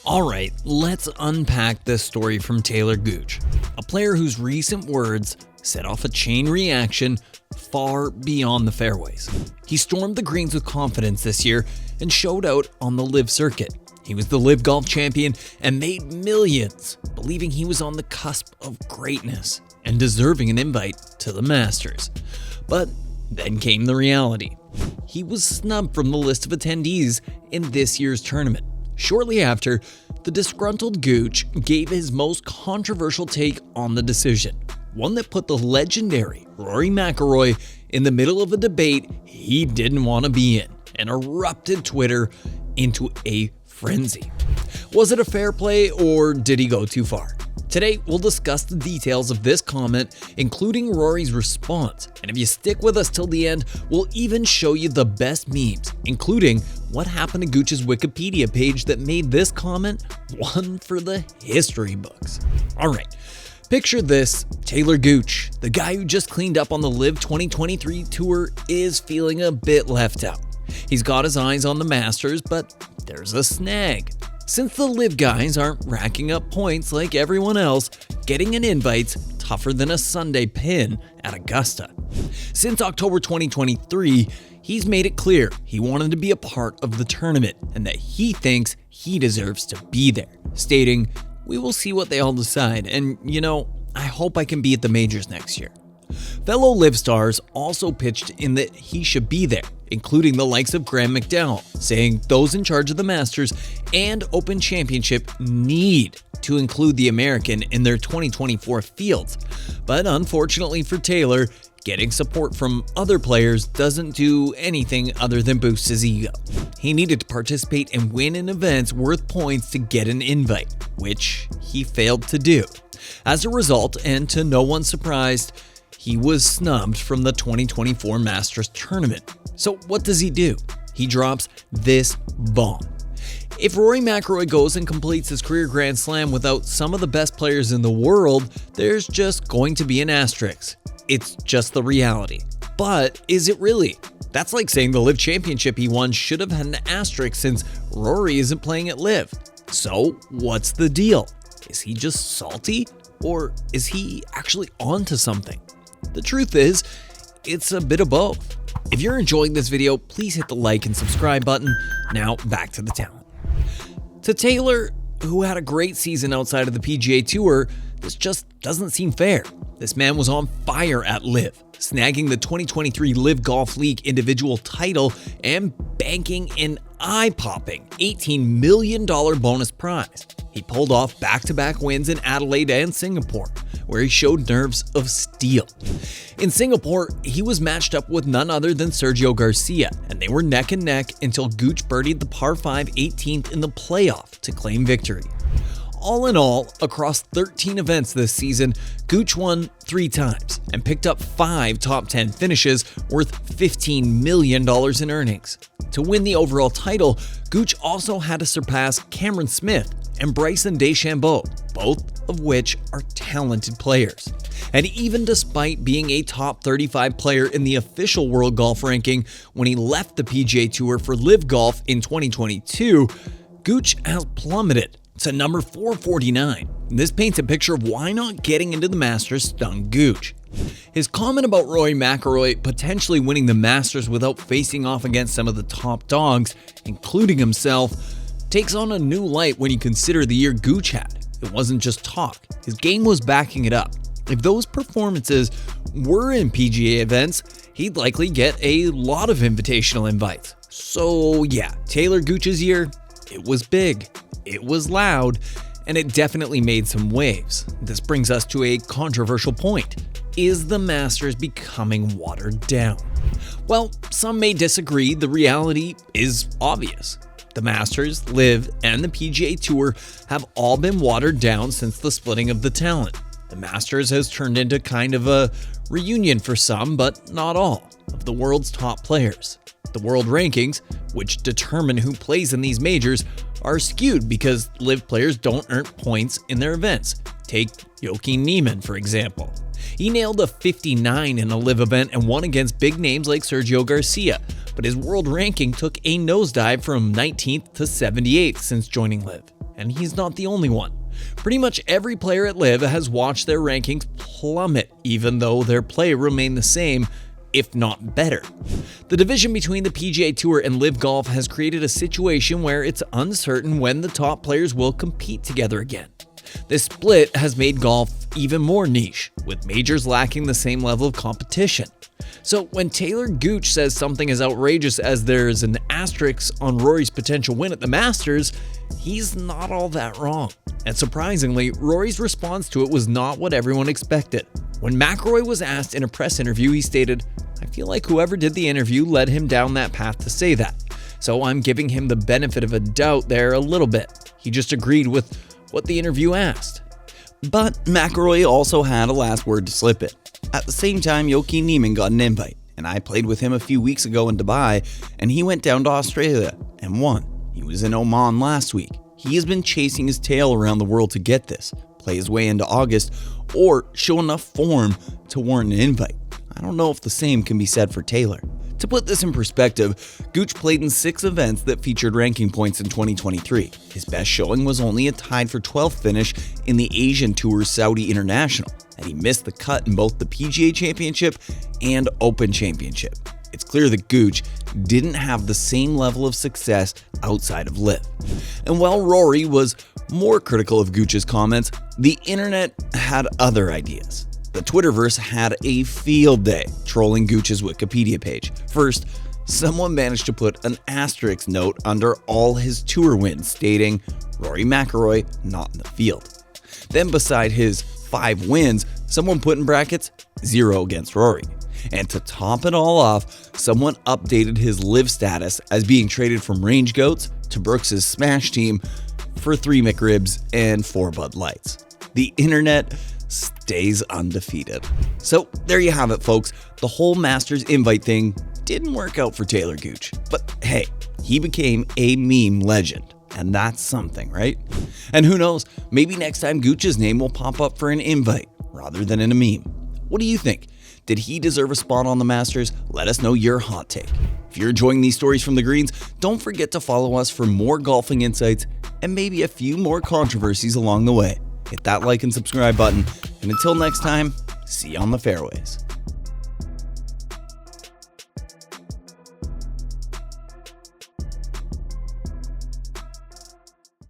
Alright, let's unpack this story from Talor Gooch, a player whose recent words set off a chain reaction far beyond the fairways. He stormed the greens with confidence this year and showed out on the LIV circuit. He was the LIV golf champion and made millions, believing he was on the cusp of greatness and deserving an invite to the Masters. But then came the reality. He was snubbed from the list of attendees in this year's tournament. Shortly after, the disgruntled Gooch gave his most controversial take on the decision, one that put the legendary Rory McIlroy in the middle of a debate he didn't want to be in and erupted Twitter into a frenzy. Was it a fair play or did he go too far? Today, we'll discuss the details of this comment, including Rory's response. And if you stick with us till the end, we'll even show you the best memes, including what happened to Gooch's Wikipedia page that made this comment one for the history books. Alright, picture this, Talor Gooch, the guy who just cleaned up on the LIV 2023 tour, is feeling a bit left out. He's got his eyes on the Masters, but there's a snag. Since the LIV guys aren't racking up points like everyone else, getting an invite's tougher than a Sunday pin at Augusta. Since October 2023, he's made it clear he wanted to be a part of the tournament and that he thinks he deserves to be there, stating, "We will see what they all decide, and I hope I can be at the majors next year." Fellow LIV stars also pitched in that he should be there, including the likes of Graham McDowell, saying those in charge of the Masters and Open Championship need to include the American in their 2024 fields. But unfortunately for Talor, getting support from other players doesn't do anything other than boost his ego. He needed to participate and win in events worth points to get an invite, which he failed to do. As a result, and to no one's surprise, he was snubbed from the 2024 Masters tournament. So what does he do? He drops this bomb. If Rory McIlroy goes and completes his career Grand Slam without some of the best players in the world, there's just going to be an asterisk. It's just the reality. But is it really? That's like saying the LIV Championship he won should have had an asterisk since Rory isn't playing at LIV. So what's the deal? Is he just salty? Or is he actually onto something? The truth is, it's a bit of both. If you're enjoying this video, please hit the like and subscribe button. Now, back to the talent. To Talor, who had a great season outside of the PGA Tour, this just doesn't seem fair. This man was on fire at LIV, snagging the 2023 LIV Golf League individual title and banking an eye-popping $18 million bonus prize. He pulled off back-to-back wins in Adelaide and Singapore, where he showed nerves of steel. In Singapore, he was matched up with none other than Sergio Garcia, and they were neck and neck until Gooch birdied the par 5 18th in the playoff to claim victory. All in all, across 13 events this season, Gooch won 3 times and picked up 5 top 10 finishes worth $15 million in earnings. To win the overall title, Gooch also had to surpass Cameron Smith and Bryson DeChambeau, both of which are talented players. And even despite being a top 35 player in the official World Golf Ranking when he left the PGA Tour for LIV Golf in 2022, Gooch has plummeted to number 449. This paints a picture of why not getting into the Masters stung Gooch. His comment about Rory McIlroy potentially winning the Masters without facing off against some of the top dogs, including himself, takes on a new light when you consider the year Gooch had. It wasn't just talk. His game was backing it up. If those performances were in PGA events, he'd likely get a lot of invitational invites. So yeah, Talor Gooch's year, it was big, it was loud, and it definitely made some waves. This brings us to a controversial point. Is the Masters becoming watered down? Well, some may disagree. The reality is obvious. The Masters, LIV, and the PGA Tour have all been watered down since the splitting of the talent. The Masters has turned into kind of a reunion for some, but not all, of the world's top players. The world rankings, which determine who plays in these majors, are skewed because LIV players don't earn points in their events. Take Joaquin Niemann, for example. He nailed a 59 in a LIV event and won against big names like Sergio Garcia, but his world ranking took a nosedive from 19th to 78th since joining LIV, and he's not the only one. Pretty much every player at LIV has watched their rankings plummet, even though their play remained the same, if not better. The division between the PGA Tour and LIV Golf has created a situation where it's uncertain when the top players will compete together again. This split has made golf even more niche, with majors lacking the same level of competition. So when Talor Gooch says something as outrageous as there's an asterisk on Rory's potential win at the Masters, he's not all that wrong. And surprisingly, Rory's response to it was not what everyone expected. When McIlroy was asked in a press interview, he stated, "I feel like whoever did the interview led him down that path to say that. So I'm giving him the benefit of a doubt there a little bit. He just agreed with what the interview asked." But McIlroy also had a last word to slip it. At the same time, Joaquin Niemann got an invite, and I played with him a few weeks ago in Dubai, and he went down to Australia and won. He was in Oman last week. He has been chasing his tail around the world to get this, play his way into August, or show enough form to warrant an invite. I don't know if the same can be said for Talor. To put this in perspective, Gooch played in 6 events that featured ranking points in 2023. His best showing was only a tied for 12th finish in the Asian Tour's Saudi International, and he missed the cut in both the PGA Championship and Open Championship. It's clear that Gooch didn't have the same level of success outside of LIV. And while Rory was more critical of Gooch's comments, the internet had other ideas. The Twitterverse had a field day trolling Gooch's Wikipedia page. First, someone managed to put an asterisk note under all his tour wins, stating, "Rory McIlroy not in the field." Then beside his 5 wins, someone put in brackets, 0 against Rory. And to top it all off, someone updated his LIV status as being traded from Range Goats to Brooks's Smash team for 3 McRibs and 4 Bud Lights. The internet stays undefeated. So there you have it, folks. The whole Masters invite thing didn't work out for Talor Gooch. But hey, he became a meme legend. And that's something, right? And who knows, maybe next time Gooch's name will pop up for an invite rather than in a meme. What do you think? Did he deserve a spot on the Masters? Let us know your hot take. If you're enjoying these stories from the greens, don't forget to follow us for more golfing insights and maybe a few more controversies along the way. Hit that like and subscribe button, and until next time, see you on the fairways.